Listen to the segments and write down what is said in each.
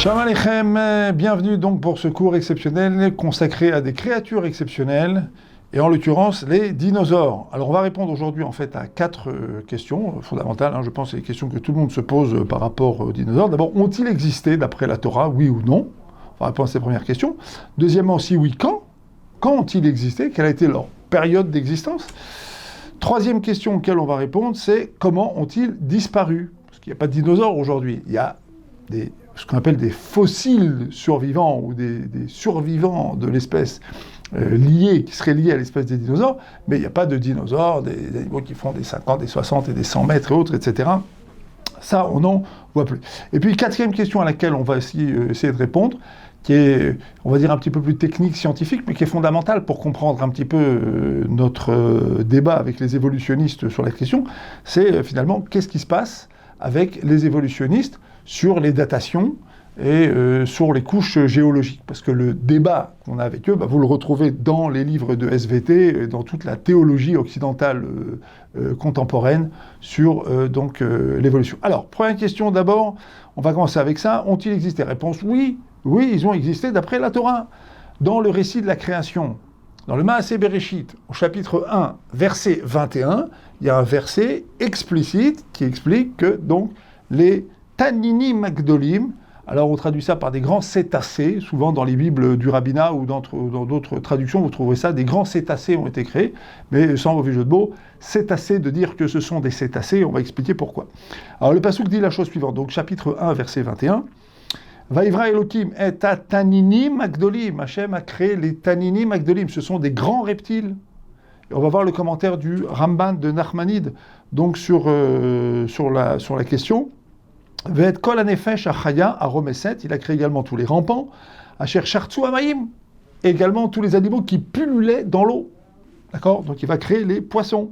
Shalom Aleichem, bienvenue donc pour ce cours exceptionnel consacré à des créatures exceptionnelles, et en l'occurrence les dinosaures. Alors on va répondre aujourd'hui en fait à 4 questions fondamentales, je pense que c'est les questions que tout le monde se pose par rapport aux dinosaures. D'abord, ont-ils existé d'après la Torah, oui ou non? On va répondre à ces premières questions. Deuxièmement, si oui, quand? Quand ont-ils existé? Quelle a été leur période d'existence? Troisième question auquel on va répondre, c'est comment ont-ils disparu? Parce qu'il n'y a pas de dinosaures aujourd'hui, il y a ce qu'on appelle des fossiles survivants ou des survivants de l'espèce qui seraient liés à l'espèce des dinosaures, mais il n'y a pas de dinosaures, des animaux qui font des 50, des 60 et des 100 mètres et autres, etc. Ça, on n'en voit plus. Et puis, quatrième question à laquelle on va essayer de répondre, qui est, on va dire, un petit peu plus technique, scientifique, mais qui est fondamentale pour comprendre un petit peu notre débat avec les évolutionnistes sur la question, c'est finalement qu'est-ce qui se passe avec les évolutionnistes sur les datations et sur les couches géologiques. Parce que le débat qu'on a avec eux, vous le retrouvez dans les livres de SVT, dans toute la théologie occidentale contemporaine sur l'évolution. Alors, première question d'abord, on va commencer avec ça. Ont-ils existé? Réponse oui. Oui, ils ont existé d'après la Torah. Dans le récit de la création, dans le Maaseh Bereshit, au chapitre 1, verset 21, il y a un verset explicite qui explique que donc les Taninim Agdolim, alors on traduit ça par des grands cétacés, souvent dans les Bibles du rabbinat ou dans d'autres traductions, vous trouverez ça, des grands cétacés ont été créés, mais sans mauvais jeu de mots, cétacés de dire que ce sont des cétacés, on va expliquer pourquoi. Alors le pasuk dit la chose suivante, donc chapitre 1, verset 21, Vaivra Elohim et Taninim Agdolim, Hachem a créé les Taninim Agdolim, ce sont des grands reptiles. Et on va voir le commentaire du Ramban de Nachmanide, donc sur la question. Ve'et kol hanefesh achaya aromeset, il a créé également tous les rampants, asher shartzu hamayim, et également tous les animaux qui pullulaient dans l'eau. D'accord? Donc il va créer les poissons.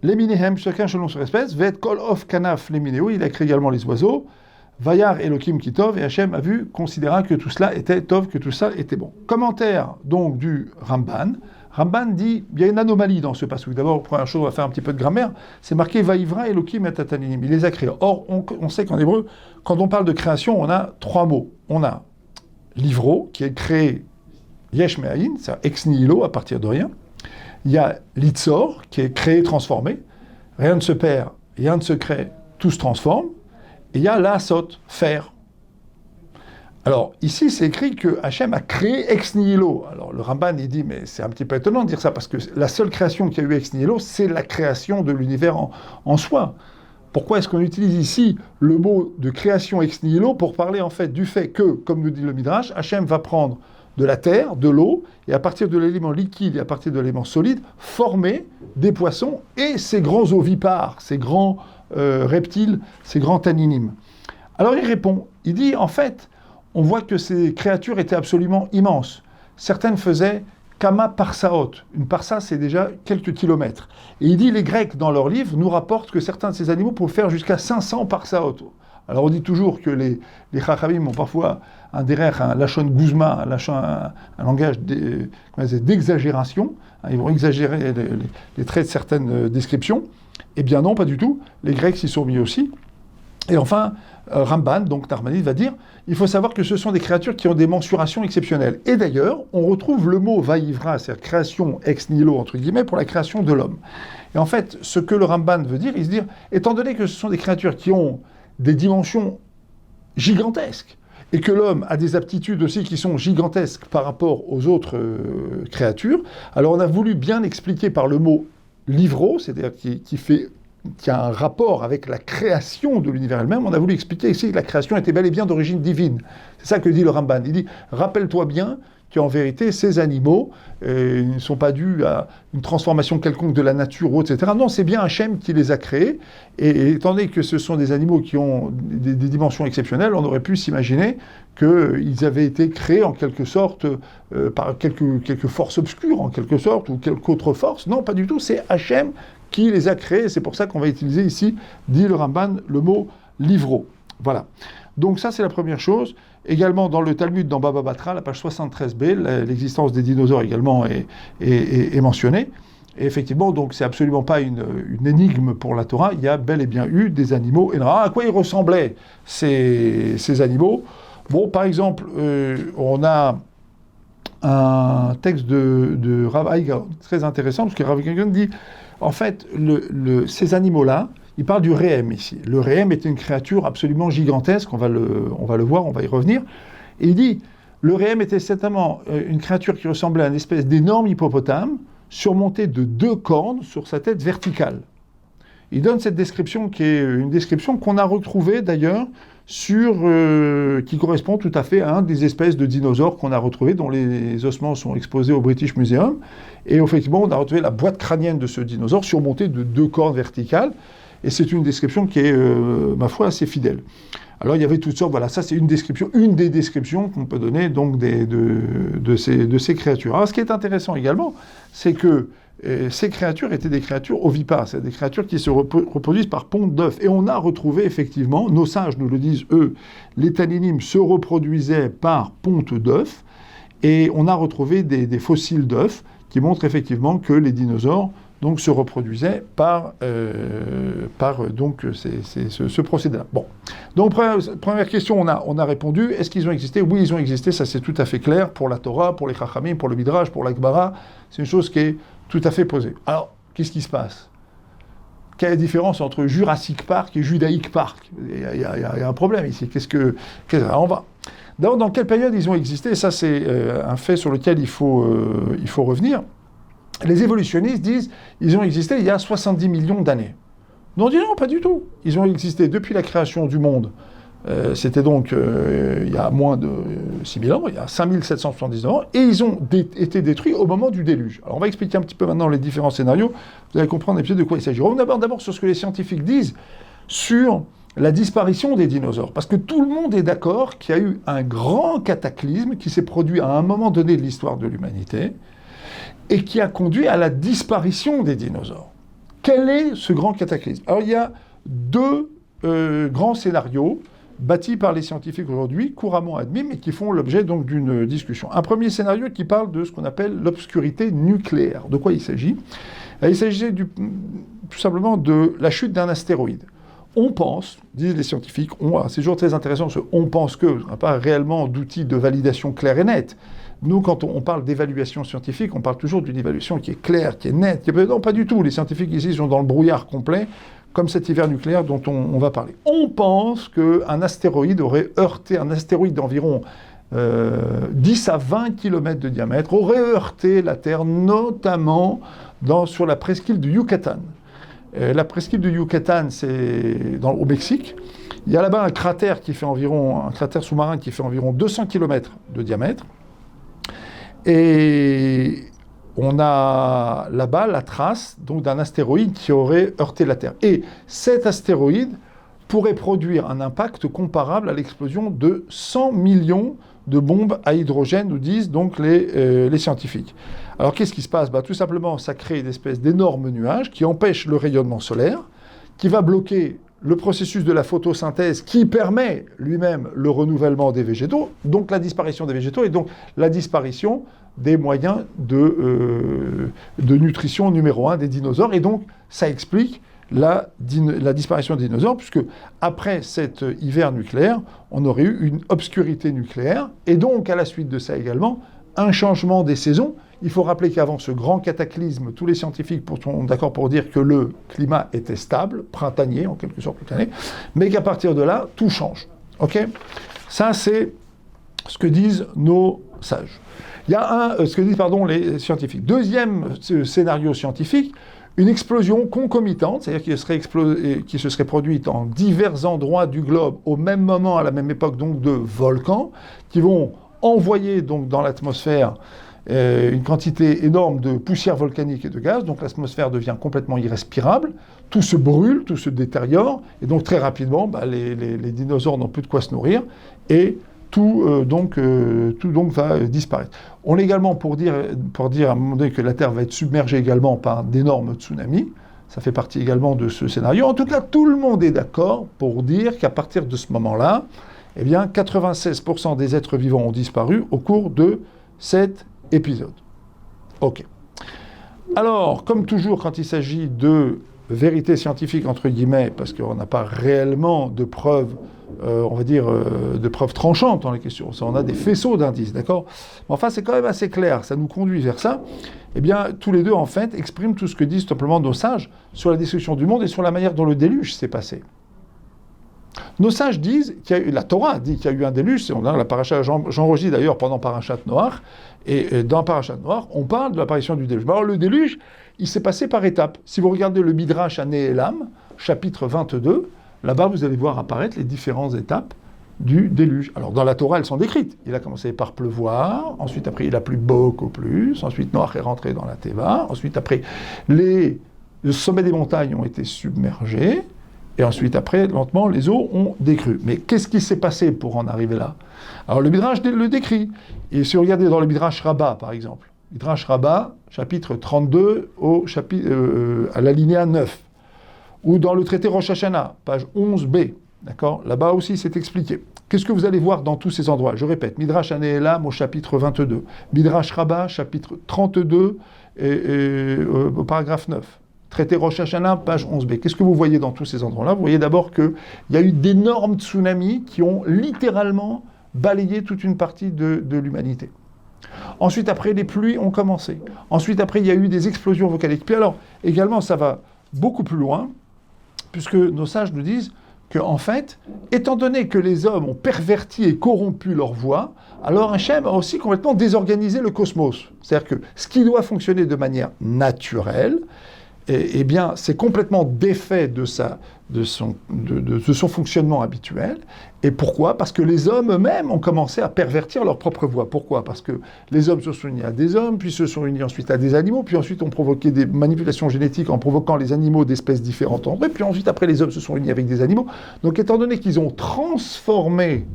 Les minehem, chacun selon son espèce. Ve'et kol of kanaf les mineo, il a créé également les oiseaux. Vayar Elohim kitov, et Hachem a vu, considéra que tout cela était tov, que tout ça était bon. Commentaire donc du Ramban. Ramban dit, il y a une anomalie dans ce passage. D'abord, première chose, on va faire un petit peu de grammaire, c'est marqué Vaivra Elohim et Taninim. Il les a créés. Or, on sait qu'en hébreu, quand on parle de création, on a 3 mots. On a livro, qui est créé yesh me'ayin, c'est-à-dire ex nihilo, à partir de rien. Il y a litzor, qui est créé, transformé. Rien ne se perd, rien ne se crée, tout se transforme. Et il y a l'asot, faire. Alors, ici, c'est écrit que Hachem a créé ex nihilo. Alors, le Ramban, il dit, mais c'est un petit peu étonnant de dire ça, parce que la seule création qu'il y a eu ex nihilo, c'est la création de l'univers en soi. Pourquoi est-ce qu'on utilise ici le mot de création ex nihilo pour parler, en fait, du fait que, comme nous dit le Midrash, Hachem va prendre de la terre, de l'eau, et à partir de l'élément liquide et à partir de l'élément solide, former des poissons et ces grands ovipares, ces grands reptiles, ces grands taninim. Alors, il répond, il dit, en fait, on voit que ces créatures étaient absolument immenses. Certaines faisaient kama parsaot. Une parsa, c'est déjà quelques kilomètres. Et il dit, les Grecs, dans leurs livres, nous rapportent que certains de ces animaux pouvaient faire jusqu'à 500 parsaot. Alors on dit toujours que les chachamim ont parfois un derrière, un lachon guzma, un langage d'exagération. Ils vont exagérer les traits de certaines descriptions. Eh bien non, pas du tout. Les Grecs s'y sont mis aussi. Et enfin, Ramban, donc Nachmanide, va dire, il faut savoir que ce sont des créatures qui ont des mensurations exceptionnelles. Et d'ailleurs, on retrouve le mot vaivra, c'est-à-dire création ex nihilo, entre guillemets, pour la création de l'homme. Et en fait, ce que le Ramban veut dire, il se dit, étant donné que ce sont des créatures qui ont des dimensions gigantesques, et que l'homme a des aptitudes aussi qui sont gigantesques par rapport aux autres créatures, alors on a voulu bien expliquer par le mot livro, c'est-à-dire qui a un rapport avec la création de l'univers elle-même, on a voulu expliquer ici que la création était bel et bien d'origine divine. C'est ça que dit le Ramban. Il dit, rappelle-toi bien qu'en vérité, ces animaux ne sont pas dus à une transformation quelconque de la nature ou autre, etc. Non, c'est bien Hachem qui les a créés, et étant donné que ce sont des animaux qui ont des dimensions exceptionnelles, on aurait pu s'imaginer qu'ils avaient été créés en quelque sorte par quelques forces obscures, en quelque sorte, ou quelque autre force. Non, pas du tout, c'est Hachem qui les a créés, c'est pour ça qu'on va utiliser ici, dit le Ramban, le mot livro. Voilà. Donc ça, c'est la première chose. Également, dans le Talmud, dans Baba Batra, la page 73b, l'existence des dinosaures également est mentionnée. Et effectivement, donc, c'est absolument pas une énigme pour la Torah. Il y a bel et bien eu des animaux. Et à quoi ils ressemblaient, ces animaux? Bon, par exemple, on a un texte de Rav Eichhorn, très intéressant, parce que Rav Eichhorn dit, en fait, ces animaux-là, il parle du réhem ici. Le réhem est une créature absolument gigantesque, on va le voir, on va y revenir. Et il dit, le réhem était certainement une créature qui ressemblait à une espèce d'énorme hippopotame, surmonté de 2 cornes sur sa tête verticale. Il donne cette description qui est une description qu'on a retrouvée d'ailleurs qui correspond tout à fait à un des espèces de dinosaures qu'on a retrouvés, dont les ossements sont exposés au British Museum. Et effectivement, on a retrouvé la boîte crânienne de ce dinosaure surmontée de 2 cornes verticales. Et c'est une description qui est, ma foi, assez fidèle. Alors il y avait toutes sortes, voilà, ça c'est une des descriptions qu'on peut donner donc de ces créatures. Alors ce qui est intéressant également, c'est que ces créatures étaient des créatures ovipares, c'est des créatures qui se reproduisent par ponte d'œufs. Et on a retrouvé effectivement, nos sages nous le disent eux, les tanninim se reproduisaient par ponte d'œufs, et on a retrouvé des fossiles d'œufs qui montrent effectivement que les dinosaures donc se reproduisaient par ce procédé-là. Bon, donc première question, on a répondu. Est-ce qu'ils ont existé? Oui, ils ont existé, ça c'est tout à fait clair pour la Torah, pour les Chachamim, pour le Midrash, pour la Gemara. C'est une chose qui est tout à fait posée. Alors, qu'est-ce qui se passe? Quelle est la différence entre Jurassic Park et Judaïque Park? Il y a un problème ici. Alors on va. D'abord, dans quelle période ils ont existé? Ça, c'est un fait sur lequel il faut revenir. Les évolutionnistes disent qu'ils ont existé il y a 70 millions d'années. Non, pas du tout. Ils ont existé depuis la création du monde. C'était donc il y a moins de 6000 ans, il y a 5779 ans, et ils ont été détruits au moment du déluge. Alors on va expliquer un petit peu maintenant les différents scénarios, vous allez comprendre un petit peu de quoi il s'agit. Revenons d'abord sur ce que les scientifiques disent sur la disparition des dinosaures, parce que tout le monde est d'accord qu'il y a eu un grand cataclysme qui s'est produit à un moment donné de l'histoire de l'humanité, et qui a conduit à la disparition des dinosaures. Quel est ce grand cataclysme? Alors il y a 2 grands scénarios bâtis par les scientifiques aujourd'hui, couramment admis, mais qui font l'objet donc d'une discussion. Un premier scénario qui parle de ce qu'on appelle l'obscurité nucléaire. De quoi il s'agit? Il s'agit tout simplement de la chute d'un astéroïde. On pense, disent les scientifiques, c'est toujours très intéressant, parce qu'on pense que, on n'a pas réellement d'outils de validation clairs et nets. Nous, quand on parle d'évaluation scientifique, on parle toujours d'une évaluation qui est claire, qui est nette. Non, pas du tout. Les scientifiques ici sont dans le brouillard complet, comme cet hiver nucléaire dont on va parler. On pense qu'un astéroïde aurait heurté, un astéroïde d'environ 10 à 20 km de diamètre, aurait heurté la Terre, notamment sur la presqu'île du Yucatan. La presqu'île du Yucatan, c'est au Mexique. Il y a là-bas un cratère sous-marin qui fait environ 200 km de diamètre. Et on a là-bas la trace donc, d'un astéroïde qui aurait heurté la Terre. Et cet astéroïde pourrait produire un impact comparable à l'explosion de 100 millions de bombes à hydrogène, nous disent donc les scientifiques. Alors qu'est-ce qui se passe? Tout simplement, ça crée une espèce d'énorme nuage qui empêche le rayonnement solaire, qui va bloquer le processus de la photosynthèse qui permet lui-même le renouvellement des végétaux, donc la disparition des végétaux et donc la disparition des moyens de nutrition numéro 1 des dinosaures. Et donc ça explique la disparition des dinosaures, puisque après cet hiver nucléaire, on aurait eu une obscurité nucléaire, et donc à la suite de ça également, un changement des saisons. Il faut rappeler qu'avant ce grand cataclysme, tous les scientifiques sont d'accord pour dire que le climat était stable, printanier en quelque sorte toute l'année, mais qu'à partir de là, tout change. Ok? Ça, c'est ce que disent nos sages. Il y a ce que disent les scientifiques. Deuxième scénario scientifique, une explosion concomitante, c'est-à-dire qui se serait produite en divers endroits du globe au même moment, à la même époque, donc de volcans, qui vont envoyer donc dans l'atmosphère une quantité énorme de poussière volcanique et de gaz, donc l'atmosphère devient complètement irrespirable, tout se brûle, tout se détériore, et donc très rapidement, les dinosaures n'ont plus de quoi se nourrir, et tout donc va disparaître. On est également pour dire à un moment donné que la Terre va être submergée également par d'énormes tsunamis, ça fait partie également de ce scénario. En tout cas, tout le monde est d'accord pour dire qu'à partir de ce moment-là, 96% des êtres vivants ont disparu au cours de cet épisode. Ok. Alors, comme toujours, quand il s'agit de vérité scientifique, entre guillemets, parce qu'on n'a pas réellement de preuves, on va dire, de preuves tranchantes dans les questions. Ça, on a des faisceaux d'indices, d'accord? Mais enfin, c'est quand même assez clair, ça nous conduit vers ça. Eh bien, tous les deux, en fait, expriment tout ce que disent simplement nos sages sur la destruction du monde et sur la manière dont le déluge s'est passé. Nos sages disent qu'il y a eu, la Torah dit qu'il y a eu un déluge, on a la paracha, j'enregistre d'ailleurs pendant Parashat Noach, et dans Parashat Noach, on parle de l'apparition du déluge. Alors le déluge, il s'est passé par étapes. Si vous regardez le Midrash à Nehelam, chapitre 22, là-bas vous allez voir apparaître les différentes étapes du déluge. Alors dans la Torah, elles sont décrites. Il a commencé par pleuvoir, ensuite après il a plu beaucoup plus, ensuite Noach est rentré dans la Teva, ensuite après le sommet des montagnes ont été submergés, et ensuite, après, lentement, les eaux ont décru. Mais qu'est-ce qui s'est passé pour en arriver là? Alors, le Midrash le décrit. Et si vous regardez dans le Midrash Rabbah, par exemple, Midrash Rabbah, chapitre 32, à l'alinéa 9, ou dans le traité Rosh Hashanah, page 11b, d'accord? Là-bas aussi, c'est expliqué. Qu'est-ce que vous allez voir dans tous ces endroits? Je répète, Midrash Nehelam au chapitre 22, Midrash Rabbah, chapitre 32, au paragraphe 9. Traité Rosh Hashanah, page 11b. Qu'est-ce que vous voyez dans tous ces endroits-là? Vous voyez d'abord qu'il y a eu d'énormes tsunamis qui ont littéralement balayé toute une partie de l'humanité. Ensuite, après, les pluies ont commencé. Ensuite, après, il y a eu des explosions volcaniques. Puis alors, également, ça va beaucoup plus loin, puisque nos sages nous disent qu'en fait, étant donné que les hommes ont perverti et corrompu leur voie, alors Hachem a aussi complètement désorganisé le cosmos. C'est-à-dire que ce qui doit fonctionner de manière naturelle, eh bien, c'est complètement défait de son fonctionnement habituel. Et pourquoi? Parce que les hommes eux-mêmes ont commencé à pervertir leur propre voie. Pourquoi? Parce que les hommes se sont unis à des hommes, puis se sont unis ensuite à des animaux, puis ensuite ont provoqué des manipulations génétiques en provoquant les animaux d'espèces différentes entre eux, puis ensuite après les hommes se sont unis avec des animaux. Donc étant donné qu'ils ont transformé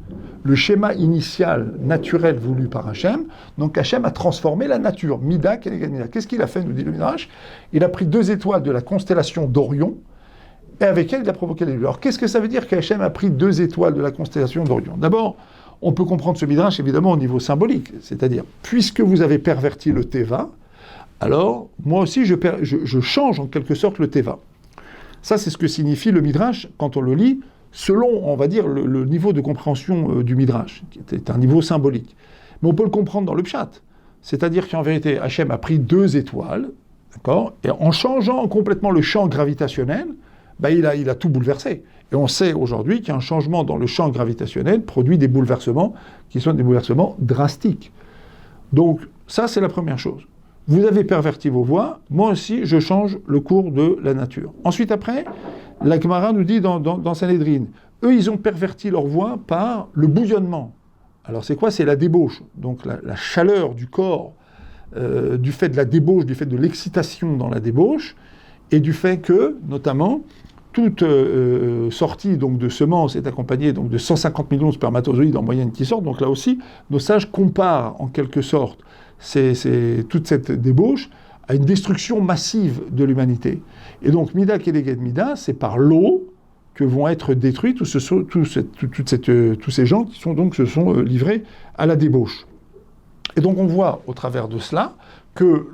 le schéma initial naturel voulu par Hachem, donc Hachem a transformé la nature. Mida, Mida. Qu'est-ce qu'il a fait, nous dit le Midrash? Il a pris 2 étoiles de la constellation d'Orion, et avec elles, il a provoqué les lueurs. Alors, qu'est-ce que ça veut dire qu'Hachem a pris 2 étoiles de la constellation d'Orion? D'abord, on peut comprendre ce Midrash, évidemment, au niveau symbolique. C'est-à-dire, puisque vous avez perverti le Teva, alors, moi aussi, je change en quelque sorte le Teva. Ça, c'est ce que signifie le Midrash quand on le lit, selon, on va dire, le niveau de compréhension du Midrash, qui est un niveau symbolique. Mais on peut le comprendre dans le Pshat. C'est-à-dire qu'en vérité, Hachem a pris 2 étoiles, d'accord, et en changeant complètement le champ gravitationnel, il a tout bouleversé. Et on sait aujourd'hui qu'un changement dans le champ gravitationnel produit des bouleversements qui sont des bouleversements drastiques. Donc, ça, c'est la première chose. Vous avez perverti vos voies, moi aussi, je change le cours de la nature. Ensuite, après, la Gemara nous dit dans Sanhedrin, eux, ils ont perverti leur voie par le bouillonnement. Alors, c'est quoi? C'est la débauche. Donc, la chaleur du corps, du fait de la débauche, du fait de l'excitation dans la débauche, et du fait que, notamment, toute sortie donc, de semences est accompagnée donc, de 150 millions de spermatozoïdes en moyenne qui sortent. Donc là aussi, nos sages comparent en quelque sorte toute cette débauche à une destruction massive de l'humanité. Et donc, Mida Keneged Mida, c'est par l'eau que vont être détruits tous ces gens qui se sont livrés à la débauche. Et donc, on voit au travers de cela que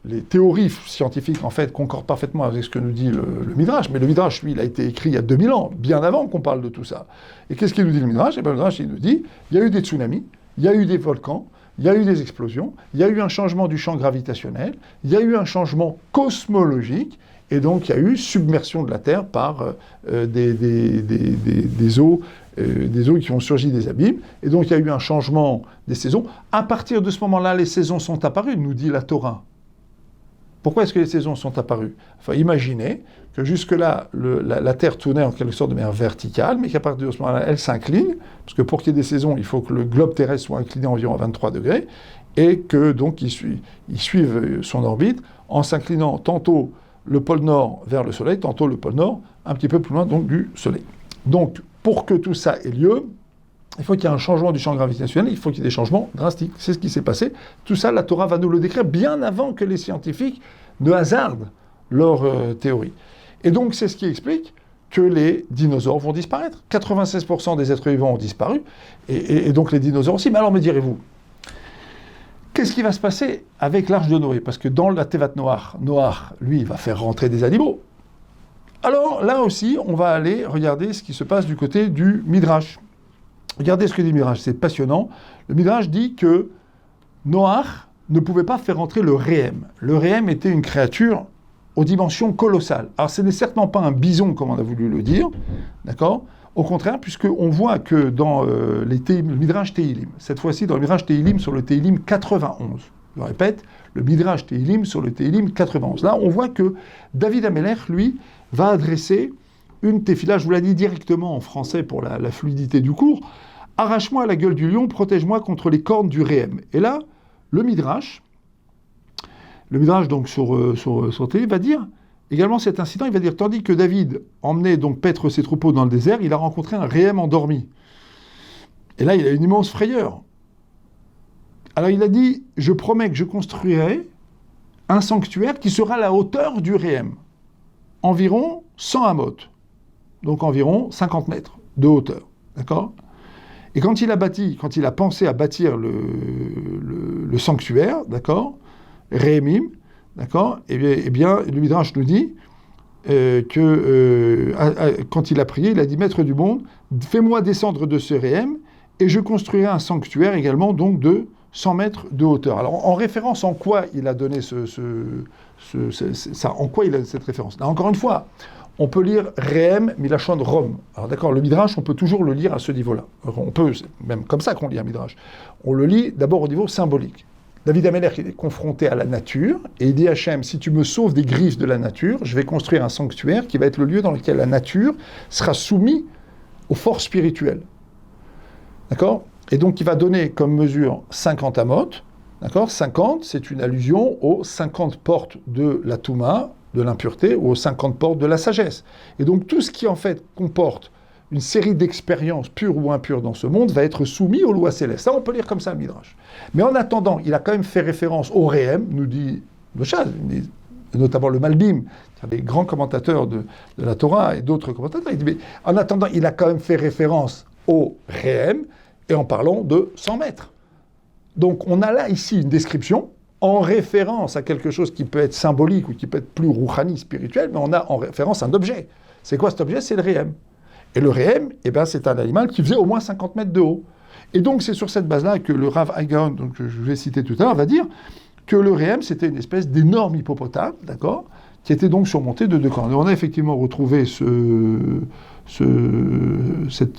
les théories scientifiques, en fait, concordent parfaitement avec ce que nous dit le Midrash. Mais le Midrash, lui, il a été écrit il y a 2000 ans, bien avant qu'on parle de tout ça. Et qu'est-ce qu'il nous dit le Midrash? Le Midrash, il nous dit, il y a eu des tsunamis, il y a eu des volcans, il y a eu des explosions, il y a eu un changement du champ gravitationnel, il y a eu un changement cosmologique, et donc il y a eu submersion de la Terre par des eaux qui ont surgi des abîmes, et donc il y a eu un changement des saisons. À partir de ce moment-là, les saisons sont apparues, nous dit la Torah. Pourquoi est-ce que les saisons sont apparues? Enfin, imaginez que jusque-là, la Terre tournait en quelque sorte de manière verticale, mais qu'à partir de ce moment-là, elle s'incline, parce que pour qu'il y ait des saisons, il faut que le globe terrestre soit incliné environ à 23 degrés, et que donc il suive son orbite en s'inclinant tantôt le pôle nord vers le Soleil, tantôt le pôle nord un petit peu plus loin donc du Soleil. Donc, pour que tout ça ait lieu, il faut qu'il y ait un changement du champ gravitationnel, il faut qu'il y ait des changements drastiques. C'est ce qui s'est passé. Tout ça, la Torah va nous le décrire bien avant que les scientifiques ne hasardent leur théorie. Et donc, c'est ce qui explique que les dinosaures vont disparaître. 96% des êtres vivants ont disparu, et donc les dinosaures aussi. Mais alors, me direz-vous, qu'est-ce qui va se passer avec l'arche de Noé? Parce que dans la Tevat Noach, lui, il va faire rentrer des animaux. Alors là aussi, on va aller regarder ce qui se passe du côté du Midrash. Regardez ce que dit le Midrash, c'est passionnant. Le Midrash dit que Noach ne pouvait pas faire entrer le Réhem. Le Réhem était une créature aux dimensions colossales. Alors ce n'est certainement pas un bison comme on a voulu le dire, d'accord ? Au contraire, puisqu'on voit que dans le Midrash Tehilim, cette fois-ci dans le Midrash Tehilim sur le Tehilim 91, je répète, le Midrash Tehilim sur le Tehilim 91. Là, on voit que David Amelech, lui, va adresser une tefila, je vous l'ai dit directement en français pour la fluidité du cours, « Arrache-moi la gueule du lion, protège-moi contre les cornes du Réhem ». Et là, le Midrash donc sur Télé va dire également cet incident, il va dire, tandis que David emmenait donc paître ses troupeaux dans le désert, il a rencontré un Réhem endormi. Et là, il a une immense frayeur. Alors il a dit, je promets que je construirai un sanctuaire qui sera à la hauteur du Réhem, environ 100 amot, donc environ 50 mètres de hauteur, d'accord ? Et quand il a pensé à bâtir le sanctuaire, d'accord, Réhémim, d'accord, eh bien, le Midrash nous dit quand il a prié, il a dit, Maître du monde, fais-moi descendre de ce Réhem, et je construirai un sanctuaire également, donc de 100 mètres de hauteur. Alors, en référence, en quoi il a donné en quoi il a cette référence ? Là, encore une fois, on peut lire Réhem, Milachon Rom. Alors d'accord, le Midrash, on peut toujours le lire à ce niveau-là. On peut, c'est même comme ça qu'on lit un Midrash. On le lit d'abord au niveau symbolique. David Amelech, il est confronté à la nature, et il dit à Hachem, si tu me sauves des griffes de la nature, je vais construire un sanctuaire qui va être le lieu dans lequel la nature sera soumise aux forces spirituelles. D'accord ? Et donc, il va donner comme mesure 50 amot. D'accord ? 50, c'est une allusion aux 50 portes de la Touma, de l'impureté, ou aux 50 portes de la sagesse. Et donc, tout ce qui, en fait, comporte une série d'expériences pures ou impures dans ce monde va être soumis aux lois célestes. Ça, on peut lire comme ça le Midrash. Mais en attendant, il a quand même fait référence au Réhem, nous dit le Shaz, notamment le Malbim, des grands commentateurs de la Torah et d'autres commentateurs. Il dit, mais en attendant, il a quand même fait référence au Réhem, et en parlant de 100 mètres. Donc on a là ici une description en référence à quelque chose qui peut être symbolique ou qui peut être plus rouhani, spirituel, mais on a en référence un objet. C'est quoi cet objet ? C'est le Réhem. Et le Réhem, eh ben, c'est un animal qui faisait au moins 50 mètres de haut. Et donc c'est sur cette base-là que le Rav Hagaon, donc je vous ai cité tout à l'heure, va dire que le Réhem, c'était une espèce d'énorme hippopotame, d'accord, qui était donc surmonté de deux cornes. Et on a effectivement retrouvé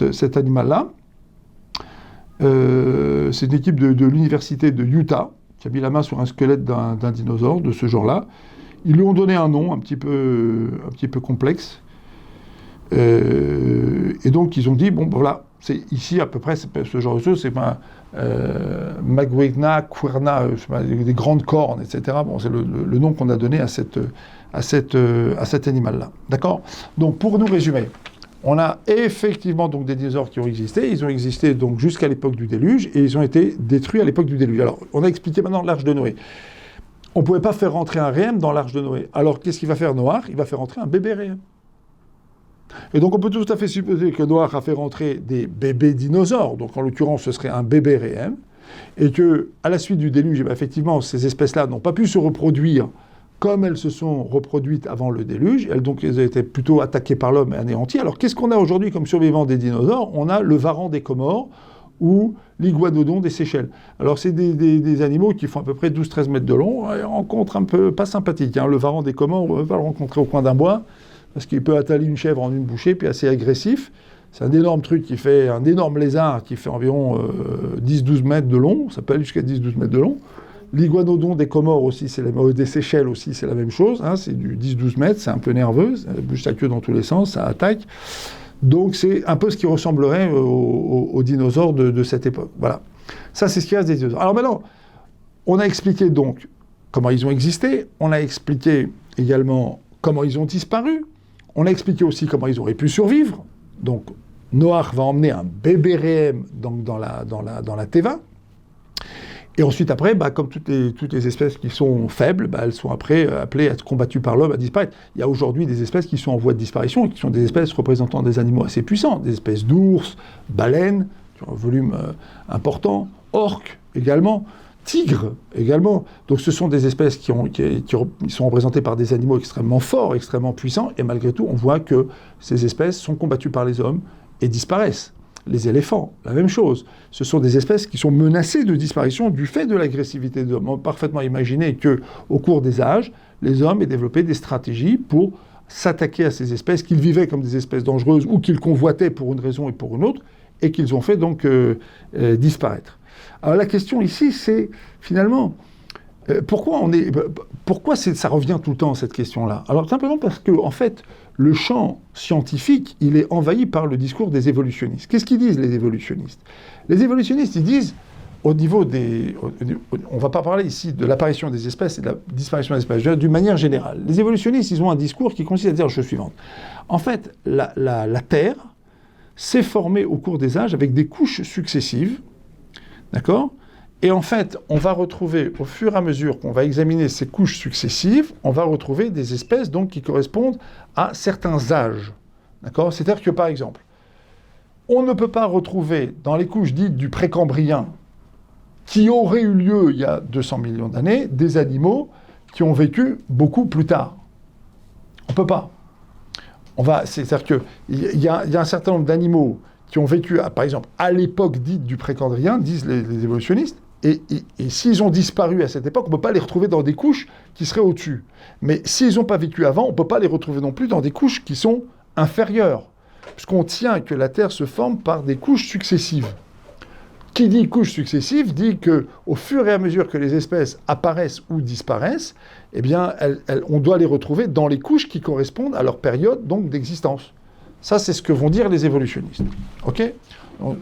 cet animal-là. C'est une équipe de l'université de Utah qui a mis la main sur un squelette d'un dinosaure de ce genre-là. Ils lui ont donné un nom un petit peu complexe. Et donc ils ont dit, bon voilà, c'est ici à peu près ce genre de choses, c'est Magwegna, Querna, des grandes cornes, etc. Bon, c'est le nom qu'on a donné à cet animal-là. D'accord ? Donc pour nous résumer, on a effectivement donc des dinosaures qui ont existé. Ils ont existé donc jusqu'à l'époque du déluge et ils ont été détruits à l'époque du déluge. Alors, on a expliqué maintenant l'arche de Noé. On ne pouvait pas faire rentrer un Réhem dans l'arche de Noé. Alors, qu'est-ce qu'il va faire Noach ? Il va faire rentrer un bébé Réhem. Et donc, on peut tout à fait supposer que Noach a fait rentrer des bébés dinosaures. Donc, en l'occurrence, ce serait un bébé Réhem. Et que, à la suite du déluge, effectivement, ces espèces-là n'ont pas pu se reproduire comme elles se sont reproduites avant le déluge, elles ont été plutôt attaquées par l'homme et anéanties. Alors qu'est-ce qu'on a aujourd'hui comme survivants des dinosaures ? On a le varan des Comores ou l'iguanodon des Seychelles. Alors c'est des animaux qui font à peu près 12-13 mètres de long, et rencontre un peu pas sympathique. Le varan des Comores, on va le rencontrer au coin d'un bois, parce qu'il peut attaler une chèvre en une bouchée, puis assez agressif. C'est un énorme truc un énorme lézard qui fait environ 10-12 mètres de long, ça peut aller jusqu'à 10-12 mètres de long. L'iguanodon des Comores aussi, des Seychelles aussi, c'est la même chose. C'est du 10-12 mètres, c'est un peu nerveux, ça bouge sa queue dans tous les sens, ça attaque. Donc c'est un peu ce qui ressemblerait aux dinosaures de cette époque. Voilà. Ça, c'est ce qu'il y a des dinosaures. Alors maintenant, on a expliqué donc comment ils ont existé, on a expliqué également comment ils ont disparu, on a expliqué aussi comment ils auraient pu survivre. Donc Noach va emmener un bébé Réhem dans la Teva. Et ensuite, après, comme toutes les espèces qui sont faibles, elles sont après appelées à être combattues par l'homme, à disparaître. Il y a aujourd'hui des espèces qui sont en voie de disparition et qui sont des espèces représentant des animaux assez puissants, des espèces d'ours, baleines, qui ont un volume important, orques également, tigres également. Donc ce sont des espèces qui sont représentées par des animaux extrêmement forts, extrêmement puissants, et malgré tout, on voit que ces espèces sont combattues par les hommes et disparaissent. Les éléphants, la même chose. Ce sont des espèces qui sont menacées de disparition du fait de l'agressivité des hommes. On peut parfaitement imaginer qu'au cours des âges, les hommes aient développé des stratégies pour s'attaquer à ces espèces qu'ils vivaient comme des espèces dangereuses ou qu'ils convoitaient pour une raison et pour une autre, et qu'ils ont fait donc disparaître. Alors la question ici, c'est finalement, pourquoi ça revient tout le temps, cette question-là? Alors simplement parce que, en fait, le champ scientifique, il est envahi par le discours des évolutionnistes. Qu'est-ce qu'ils disent, les évolutionnistes? Les évolutionnistes, ils disent, au niveau des... On ne va pas parler ici de l'apparition des espèces et de la disparition des espèces, d'une manière générale. Les évolutionnistes, ils ont un discours qui consiste à dire la chose suivante. En fait, la Terre s'est formée au cours des âges avec des couches successives, d'accord? Et en fait, on va retrouver, au fur et à mesure qu'on va examiner ces couches successives, on va retrouver des espèces donc, qui correspondent à certains âges. D'accord? C'est-à-dire que, par exemple, on ne peut pas retrouver dans les couches dites du Précambrien, qui auraient eu lieu il y a 200 millions d'années, des animaux qui ont vécu beaucoup plus tard. On ne peut pas. C'est-à-dire qu'il y a un certain nombre d'animaux qui ont vécu, par exemple, à l'époque dite du Précambrien, disent les évolutionnistes, et s'ils ont disparu à cette époque, on ne peut pas les retrouver dans des couches qui seraient au-dessus. Mais s'ils n'ont pas vécu avant, on ne peut pas les retrouver non plus dans des couches qui sont inférieures. Puisqu'on tient que la Terre se forme par des couches successives. Qui dit couches successives dit qu'au fur et à mesure que les espèces apparaissent ou disparaissent, eh bien, on doit les retrouver dans les couches qui correspondent à leur période donc, d'existence. Ça, c'est ce que vont dire les évolutionnistes. Ok ?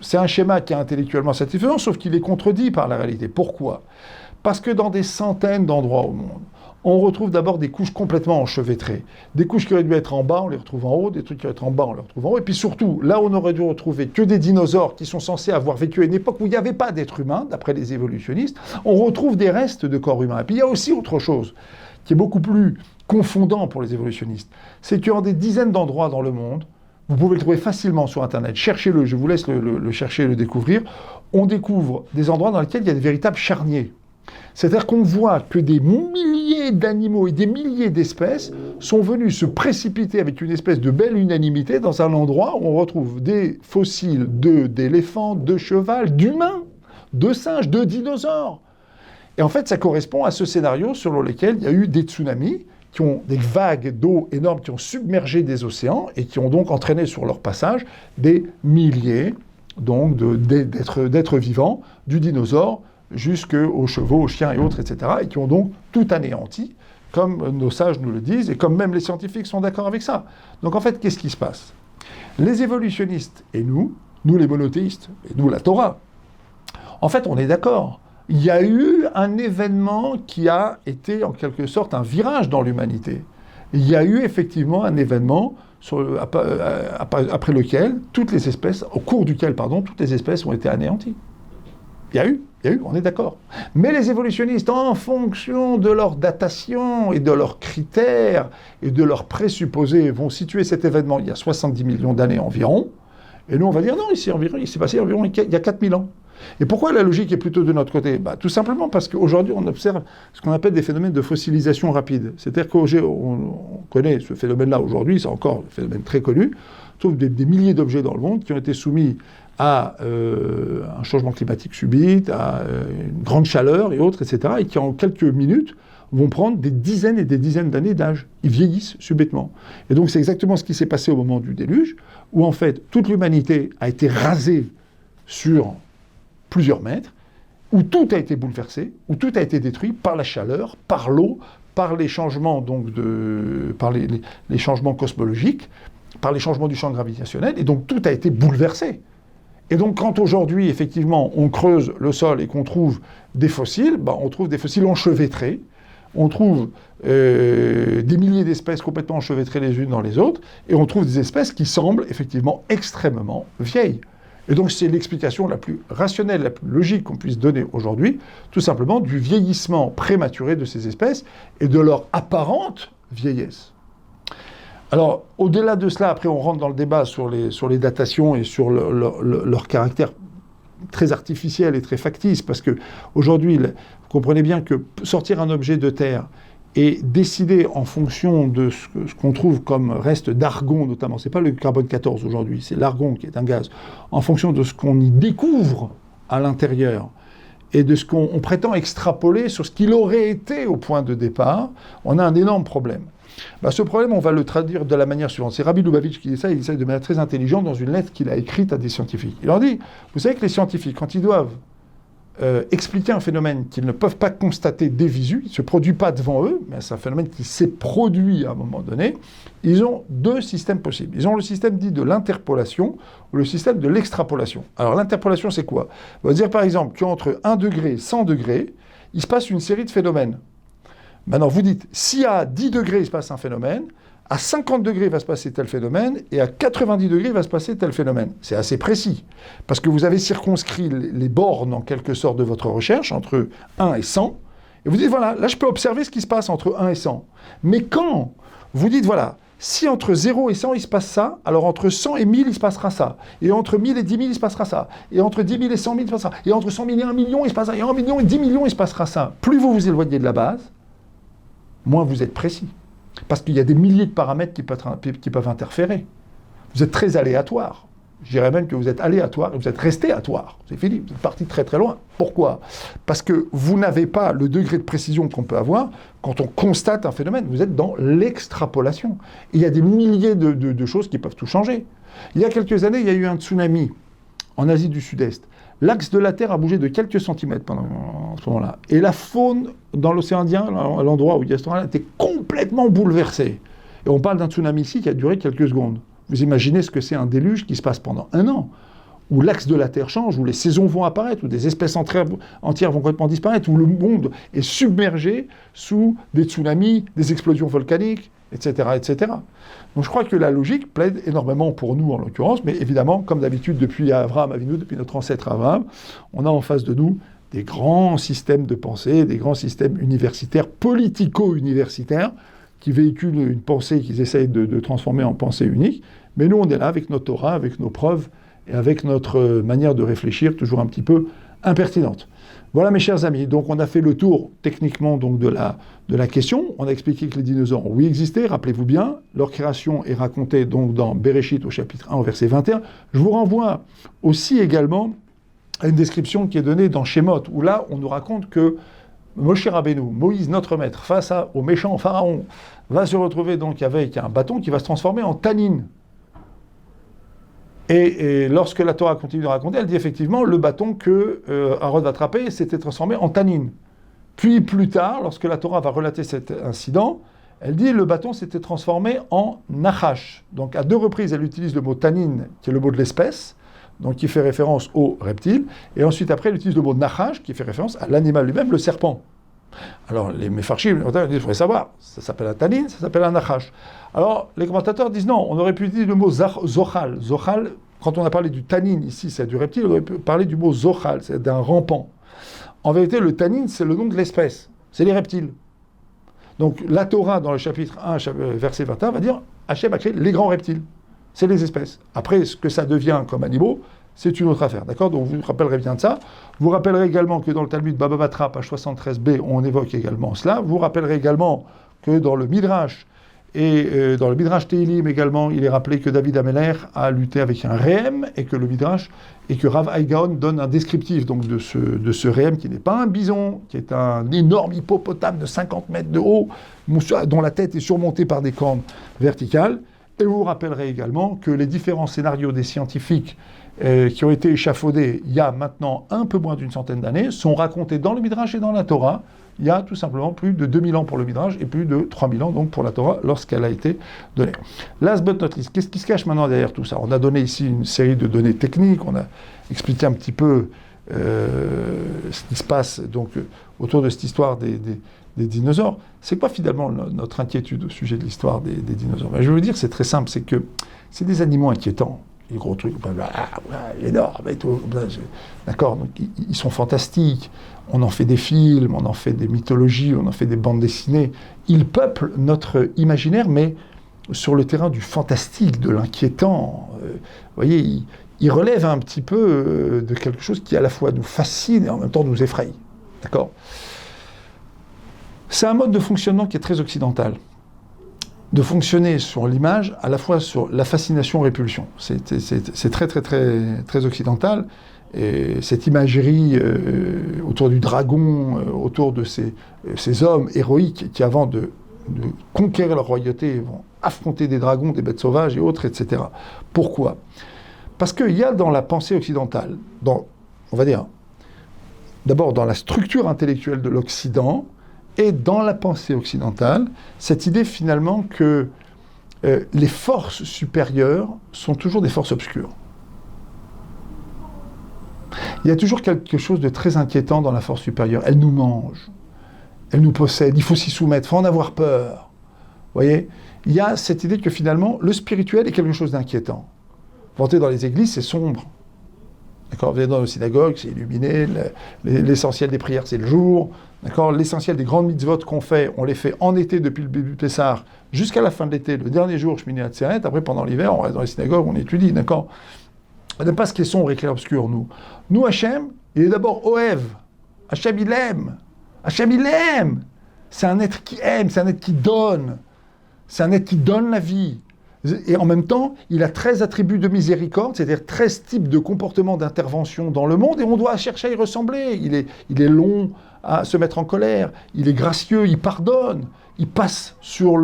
C'est un schéma qui est intellectuellement satisfaisant, sauf qu'il est contredit par la réalité. Pourquoi? Parce que dans des centaines d'endroits au monde, on retrouve d'abord des couches complètement enchevêtrées. Des couches qui auraient dû être en bas, on les retrouve en haut, des trucs qui auraient dû être en bas, on les retrouve en haut. Et puis surtout, là, on aurait dû retrouver que des dinosaures qui sont censés avoir vécu à une époque où il n'y avait pas d'êtres humains, d'après les évolutionnistes, on retrouve des restes de corps humains. Et puis il y a aussi autre chose, qui est beaucoup plus confondant pour les évolutionnistes. C'est qu'en des dizaines d'endroits dans le monde, vous pouvez le trouver facilement sur Internet. Cherchez-le, je vous laisse le chercher et le découvrir. On découvre des endroits dans lesquels il y a de véritables charniers. C'est-à-dire qu'on voit que des milliers d'animaux et des milliers d'espèces sont venus se précipiter avec une espèce de belle unanimité dans un endroit où on retrouve des fossiles d'éléphants, de cheval, d'humains, de singes, de dinosaures. Et en fait, ça correspond à ce scénario selon lequel il y a eu des tsunamis, qui ont des vagues d'eau énormes qui ont submergé des océans et qui ont donc entraîné sur leur passage des milliers donc, d'êtres vivants, du dinosaure jusqu'aux chevaux, aux chiens et autres, etc., et qui ont donc tout anéanti, comme nos sages nous le disent, et comme même les scientifiques sont d'accord avec ça. Donc en fait, qu'est-ce qui se passe? Les évolutionnistes et nous les monothéistes, et nous la Torah, en fait, on est d'accord. Il y a eu un événement qui a été en quelque sorte un virage dans l'humanité. Il y a eu effectivement un événement après lequel au cours duquel, toutes les espèces ont été anéanties. Il y a eu, on est d'accord. Mais les évolutionnistes, en fonction de leur datation et de leurs critères et de leurs présupposés, vont situer cet événement il y a 70 millions d'années environ. Et nous, on va dire non, il s'est passé environ il y a 4000 ans. Et pourquoi la logique est plutôt de notre côté? Tout simplement parce qu'aujourd'hui, on observe ce qu'on appelle des phénomènes de fossilisation rapide. C'est-à-dire qu'on connaît ce phénomène-là aujourd'hui, c'est encore un phénomène très connu. On trouve des milliers d'objets dans le monde qui ont été soumis à un changement climatique subit, à une grande chaleur et autres, etc., et qui en quelques minutes vont prendre des dizaines et des dizaines d'années d'âge. Ils vieillissent subitement. Et donc c'est exactement ce qui s'est passé au moment du déluge, où en fait toute l'humanité a été rasée sur plusieurs mètres, où tout a été bouleversé, où tout a été détruit par la chaleur, par l'eau, par les changements par les changements cosmologiques, par les changements du champ gravitationnel, et donc tout a été bouleversé. Et donc quand aujourd'hui, effectivement, on creuse le sol et qu'on trouve des fossiles, on trouve des fossiles enchevêtrés, on trouve des milliers d'espèces complètement enchevêtrées les unes dans les autres, et on trouve des espèces qui semblent effectivement extrêmement vieilles. Et donc c'est l'explication la plus rationnelle, la plus logique qu'on puisse donner aujourd'hui, tout simplement du vieillissement prématuré de ces espèces et de leur apparente vieillesse. Alors, au-delà de cela, après on rentre dans le débat sur les datations et sur leur caractère très artificiel et très factice, parce que aujourd'hui, Vous comprenez bien que sortir un objet de terre et décider en fonction de ce qu'on trouve comme reste d'argon notamment, c'est pas le carbone 14 aujourd'hui, c'est l'argon qui est un gaz, en fonction de ce qu'on y découvre à l'intérieur et de ce qu'on prétend extrapoler sur ce qu'il aurait été au point de départ, on a un énorme problème. Ce problème, on va le traduire de la manière suivante. C'est Rabbi Lubavitch qui dit ça, il dit ça de manière très intelligente dans une lettre qu'il a écrite à des scientifiques. Il leur dit, vous savez que les scientifiques, quand ils doivent expliquer un phénomène qu'ils ne peuvent pas constater des visu, il ne se produit pas devant eux, mais c'est un phénomène qui s'est produit à un moment donné, ils ont deux systèmes possibles. Ils ont le système dit de l'interpolation ou le système de l'extrapolation. Alors l'interpolation, c'est quoi? On va dire par exemple qu'entre 1 degré et 100 degrés, il se passe une série de phénomènes. Maintenant, vous dites, si à 10 degrés, il se passe un phénomène, à 50 degrés, il va se passer tel phénomène, et à 90 degrés, il va se passer tel phénomène. C'est assez précis, parce que vous avez circonscrit les bornes, en quelque sorte, de votre recherche, entre 1 et 100, et vous dites, voilà, là, je peux observer ce qui se passe entre 1 et 100. Mais quand vous dites, voilà, si entre 0 et 100, il se passe ça, alors entre 100 et 1000, il se passera ça. Et entre 1000 et 10 000, il se passera ça. Et entre 10 000 et 100 000, il se passera ça. Et entre 100 000 et 1 million, il se passera ça. Et 1 million et 10 millions, il se passera ça. Plus vous vous éloignez de la base, moins vous êtes précis. Parce qu'il y a des milliers de paramètres qui peuvent interférer. Vous êtes très aléatoire. Je dirais même que vous êtes aléatoire et vous êtes restéatoire. C'est fini, vous êtes parti très très loin. Pourquoi? Parce que vous n'avez pas le degré de précision qu'on peut avoir quand on constate un phénomène. Vous êtes dans l'extrapolation. Et il y a des milliers de choses qui peuvent tout changer. Il y a quelques années, il y a eu un tsunami en Asie du Sud-Est. L'axe de la Terre a bougé de quelques centimètres pendant ce moment-là. Et la faune dans l'océan Indien, à l'endroit où il y a ce tsunami, était complètement bouleversée. Et on parle d'un tsunami ici qui a duré quelques secondes. Vous imaginez ce que c'est un déluge qui se passe pendant 1 an, où l'axe de la Terre change, où les saisons vont apparaître, où des espèces entières vont complètement disparaître, où le monde est submergé sous des tsunamis, des explosions volcaniques, etc., etc. Donc je crois que la logique plaide énormément pour nous en l'occurrence, mais évidemment, comme d'habitude depuis Abraham Avinu, depuis notre ancêtre Abraham, on a en face de nous des grands systèmes de pensée, des grands systèmes universitaires, politico-universitaires, qui véhiculent une pensée qu'ils essayent de transformer en pensée unique. Mais nous, on est là avec notre Torah, avec nos preuves et avec notre manière de réfléchir toujours un petit peu impertinente. Voilà mes chers amis, donc on a fait le tour techniquement donc de la question, on a expliqué que les dinosaures ont existé, rappelez-vous bien, leur création est racontée donc dans Bereshit au chapitre 1 au verset 21. Je vous renvoie aussi également à une description qui est donnée dans Shemot, où là on nous raconte que Moshe Rabbeinu, Moïse notre maître, face au méchant pharaon, va se retrouver donc avec un bâton qui va se transformer en tanine. Et lorsque la Torah continue de raconter, elle dit effectivement le bâton que Aaron va attraper s'était transformé en tanine. Puis plus tard, lorsque la Torah va relater cet incident, elle dit le bâton s'était transformé en nachash. Donc à 2 reprises, elle utilise le mot tanine, qui est le mot de l'espèce, donc qui fait référence au reptile, et ensuite après, elle utilise le mot nachash, qui fait référence à l'animal lui-même, le serpent. Alors les Mefarshim, ils disent, il faudrait savoir, ça s'appelle un tanine, ça s'appelle un nachash. Alors les commentateurs disent non, on aurait pu utiliser le mot zochal. Zochal, quand on a parlé du tanine ici, c'est du reptile, on aurait pu parler du mot zochal, c'est d'un rampant. En vérité, le tanine, c'est le nom de l'espèce, c'est les reptiles. Donc la Torah, dans le chapitre 1, verset 21, va dire Hachem a créé les grands reptiles, c'est les espèces. Après, ce que ça devient comme animaux, c'est une autre affaire, d'accord? Donc vous vous rappellerez bien de ça. Vous rappellerez également que dans le Talmud Baba Batra, page 73b, on évoque également cela. Vous rappellerez également que dans le Midrash, et dans le Midrash Tehilim également, il est rappelé que David Ameler a lutté avec un Rehem, et que le Midrash, et que Rav Aigaon donne un descriptif donc, de ce Rehem, qui n'est pas un bison, qui est un énorme hippopotame de 50 mètres de haut, dont la tête est surmontée par des cornes verticales. Et vous vous rappellerez également que les différents scénarios des scientifiques qui ont été échafaudés il y a maintenant un peu moins d'une centaine d'années, sont racontés dans le Midrash et dans la Torah. Il y a tout simplement plus de 2000 ans pour le Midrash et plus de 3000 ans donc pour la Torah lorsqu'elle a été donnée. Last but not least, qu'est-ce qui se cache maintenant derrière tout ça? On a donné ici une série de données techniques, on a expliqué un petit peu ce qui se passe donc, autour de cette histoire des dinosaures. C'est quoi finalement notre inquiétude au sujet de l'histoire des dinosaures? Je veux vous dire, c'est très simple, c'est que c'est des animaux inquiétants. Les gros trucs, énormes et tout, d'accord, donc ils sont fantastiques, on en fait des films, on en fait des mythologies, on en fait des bandes dessinées, ils peuplent notre imaginaire, mais sur le terrain du fantastique, de l'inquiétant, vous voyez, ils relèvent un petit peu de quelque chose qui à la fois nous fascine et en même temps nous effraie, d'accord? C'est un mode de fonctionnement qui est très occidental. De fonctionner sur l'image, à la fois sur la fascination-répulsion. C'est très, très, très, très occidental. Et cette imagerie autour du dragon, autour de ces hommes héroïques qui, avant de conquérir leur royauté, vont affronter des dragons, des bêtes sauvages et autres, etc. Pourquoi ? Parce qu'il y a dans la pensée occidentale, on va dire, d'abord dans la structure intellectuelle de l'Occident, et dans la pensée occidentale, cette idée finalement que les forces supérieures sont toujours des forces obscures. Il y a toujours quelque chose de très inquiétant dans la force supérieure. Elle nous mange, elle nous possède, il faut s'y soumettre, il faut en avoir peur. Vous voyez ? Il y a cette idée que finalement, le spirituel est quelque chose d'inquiétant. Vous entrez dans les églises, c'est sombre. D'accord ? Vous allez dans les synagogues, c'est illuminé, l'essentiel des prières, c'est le jour. D'accord ? L'essentiel des grandes mitzvot qu'on fait, on les fait en été depuis le début de Pessah jusqu'à la fin de l'été, le dernier jour, Shmini Atzeret. Après, pendant l'hiver, on reste dans les synagogues, on étudie. D'accord ? On n'aime pas ce qui est sombre et clair-obscur, nous. Nous, Hachem, il est d'abord Oev. Hachem, il aime. Hachem, il aime. C'est un être qui aime, c'est un être qui donne. C'est un être qui donne la vie. Et en même temps, il a 13 attributs de miséricorde, c'est-à-dire 13 types de comportements d'intervention dans le monde, et on doit chercher à y ressembler. Il est long à se mettre en colère, il est gracieux, il pardonne, il passe sur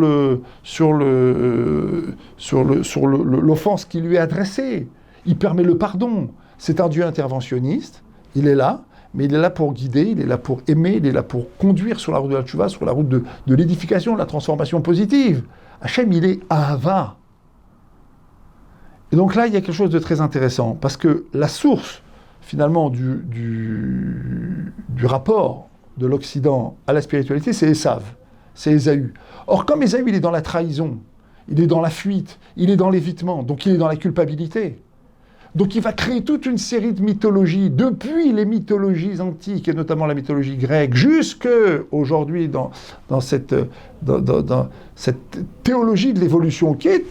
l'offense qui lui est adressée. Il permet le pardon. C'est un Dieu interventionniste, il est là, mais il est là pour guider, il est là pour aimer, il est là pour conduire sur la route de la tchouva, sur la route de l'édification, de la transformation positive. Hachem, il est Ahava. Et donc là, il y a quelque chose de très intéressant, parce que la source, finalement, du rapport de l'Occident à la spiritualité, c'est Esav, c'est Ésaü. Or, comme Ésaü, il est dans la trahison, il est dans la fuite, il est dans l'évitement, donc il est dans la culpabilité. Donc il va créer toute une série de mythologies, depuis les mythologies antiques, et notamment la mythologie grecque, jusque aujourd'hui dans cette théologie de l'évolution, qui est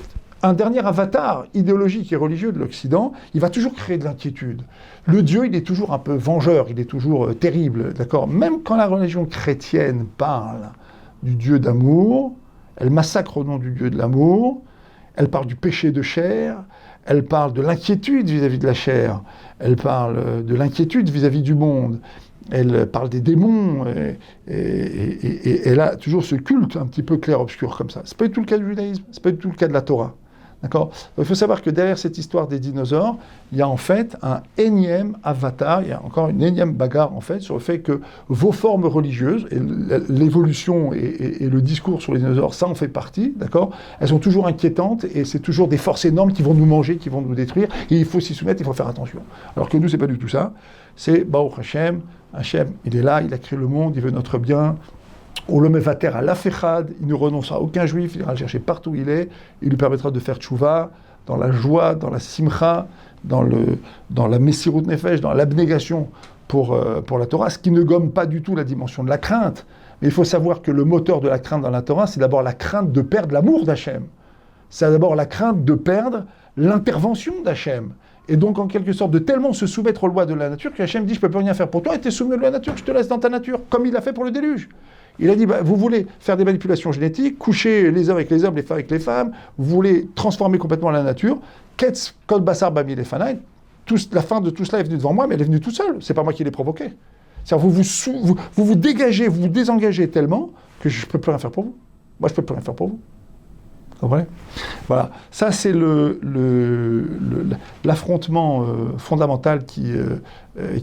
un dernier avatar idéologique et religieux de l'Occident. Il va toujours créer de l'inquiétude. Le Dieu, il est toujours un peu vengeur, il est toujours terrible, d'accord ? Même quand la religion chrétienne parle du Dieu d'amour, elle massacre au nom du Dieu de l'amour, elle parle du péché de chair, elle parle de l'inquiétude vis-à-vis de la chair, elle parle de l'inquiétude vis-à-vis du monde, elle parle des démons, et elle a toujours ce culte un petit peu clair-obscur comme ça. C'est pas du tout le cas du judaïsme, c'est pas du tout le cas de la Torah. D'accord ? Il faut savoir que derrière cette histoire des dinosaures, il y a en fait un énième avatar, il y a encore une énième bagarre en fait sur le fait que vos formes religieuses, et l'évolution et le discours sur les dinosaures, ça en fait partie, d'accord ? Elles sont toujours inquiétantes et c'est toujours des forces énormes qui vont nous manger, qui vont nous détruire, et il faut s'y soumettre, il faut faire attention. Alors que nous, c'est pas du tout ça. C'est Baruch Hashem, Hashem, il est là, il a créé le monde, il veut notre bien. On le met à terre à l'afechad, il ne renonce à aucun juif, il ira le chercher partout où il est, il lui permettra de faire tchouva, dans la joie, dans la simcha, dans la messirut nefesh, dans l'abnégation pour la Torah, ce qui ne gomme pas du tout la dimension de la crainte. Mais il faut savoir que le moteur de la crainte dans la Torah, c'est d'abord la crainte de perdre l'amour d'Hachem. C'est d'abord la crainte de perdre l'intervention d'Hachem. Et donc, en quelque sorte, de tellement se soumettre aux lois de la nature qu'Hachem dit « Je ne peux plus rien faire pour toi, et tu es soumis à la nature, je te laisse dans ta nature », comme il a fait pour le déluge. Il a dit, vous voulez faire des manipulations génétiques, coucher les hommes avec les hommes, les femmes avec les femmes, vous voulez transformer complètement la nature, Ketz kol basar bami lefanaï, la fin de tout cela est venue devant moi, mais elle est venue toute seule, c'est pas moi qui l'ai provoquée. C'est-à-dire, vous dégagez, vous vous désengagez tellement que je ne peux plus rien faire pour vous. Moi, je ne peux plus rien faire pour vous. Vous comprenez ? Voilà. Ça, c'est l'affrontement fondamental qui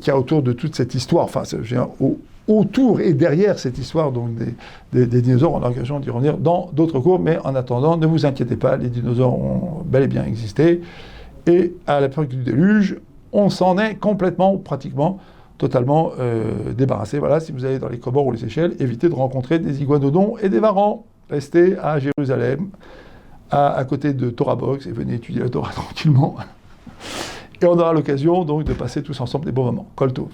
a autour de toute cette histoire. Enfin, autour et derrière cette histoire donc, des dinosaures, on a l'occasion d'y revenir dans d'autres cours, mais en attendant, ne vous inquiétez pas, les dinosaures ont bel et bien existé, et à l'époque du déluge, on s'en est complètement, pratiquement, totalement débarrassé. Voilà, si vous allez dans les Comores ou les Seychelles, évitez de rencontrer des iguanodons et des varans. Restez à Jérusalem, à côté de Torah Box, et venez étudier la Torah tranquillement. Et on aura l'occasion donc de passer tous ensemble des bons moments. Kol Tov.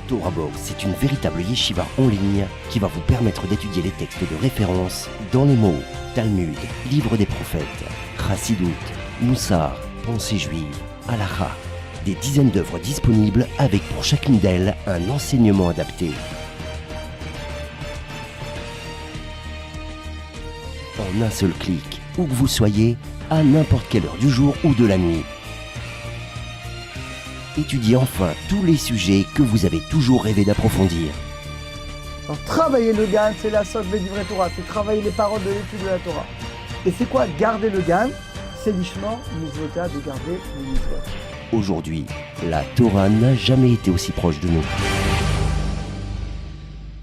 Torah Box, c'est une véritable yeshiva en ligne qui va vous permettre d'étudier les textes de référence dans les mots Talmud, Livre des prophètes, Chassidut, Moussar, Pensée juive, Halakha. Des dizaines d'œuvres disponibles avec pour chacune d'elles un enseignement adapté. en un seul clic, où que vous soyez, à n'importe quelle heure du jour ou de la nuit. Étudiez enfin tous les sujets que vous avez toujours rêvé d'approfondir. Alors, travailler le GAN, c'est la source de l'ivre Torah, c'est travailler les paroles de l'étude de la Torah. Et c'est quoi garder le GAN? C'est l'ishma, mitzvota, de garder le mitzvot. Aujourd'hui, la Torah n'a jamais été aussi proche de nous.